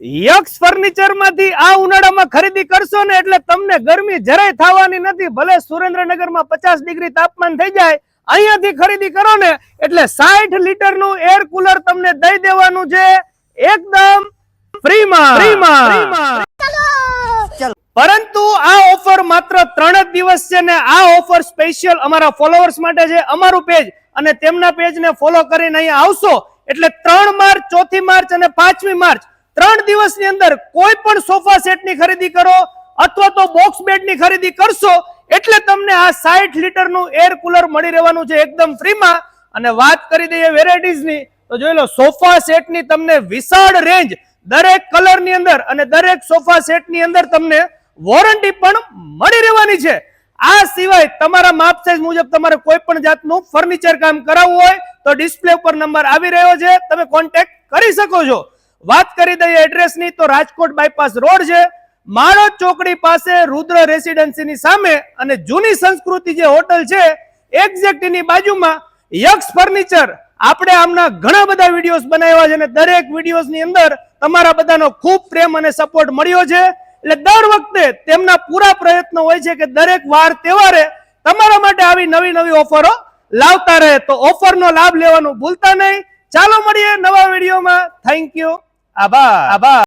યક્ષ furniture માંથી આ ઉનાળામાં ખરીદી કરશો ને એટલે તમને ગરમી જરાય થવાની નથી. ભલે સુરેન્દ્રનગરમાં 50 ડિગ્રી તાપમાન થઈ જાય, અહીંયાથી ખરીદી કરો ને એટલે 60 લીટર નું એર કુલર તમને દઈ દેવાનું છે એકદમ ફ્રીમાં. પરંતુ આ ઓફર માત્ર 3 જ દિવસ છે ને આ ઓફર સ્પેશિયલ અમારા ફોલોઅર્સ માટે છે. અમારું પેજ અને તેમના પેજ ને ફોલો કરીને અહીંયા આવશો એટલે 3 માર્ચ, 4 માર્ચ અને 5મી માર્ચ 3 દિવસની અંદર કોઈ પણ સોફા સેટ ની ખરીદી કરો અથવા તો બોક્સ બેડ ની ખરીદી કરશો એટલે તમને આ 60 લીટર નું એર કુલર મળી રહેવાનું છે એકદમ ફ્રીમાં. અને વાત કરી દઈએ વેરાયટીઝ ની તો જોઈ લો, સોફા સેટ ની તમને વિશાળ રેન્જ, દરેક કલર ની અંદર અને દરેક સોફા સેટ ની અંદર તમને વોરંટી પણ મળી રહેવાની છે. આ સિવાય તમારા માપ સાઈઝ મુજબ તમારે કોઈ પણ જાતનું ફર્નિચર કામ કરાવવું હોય તો ડિસ્પ્લે ઉપર નંબર આવી રહ્યો છે, તમે કોન્ટેક્ટ કરી શકો છો. વાત કરી દઈએ એડ્રેસ ની તો રાજકોટ બાયપાસ રોડ છે, માળોદ ચોકડી પાસે રુદ્ર રેસિડેન્સી ની સામે અને જૂની સંસ્કૃતિ જે હોટલ છે એક્ઝેક્ટ ની બાજુમાં યક્ષ ફર્નિચર. આપણે આમના ઘણા બધા વિડીયોઝ બનાવ્યા છે અને દરેક વિડીયોઝ ની અંદર તમારા બધાનો ખૂબ પ્રેમ અને સપોર્ટ મળ્યો છે. એટલે દર વખતે તેમના પૂરા પ્રયત્નો હોય છે કે દરેક વાર તહેવારે તમારા માટે આવી નવી નવી ઓફરો લાવતા રહે. તો ઓફરનો લાભ લેવાનું ભૂલતા નહીં. ચાલો મળીએ નવા વિડીયોમાં. Thank you. આભાર.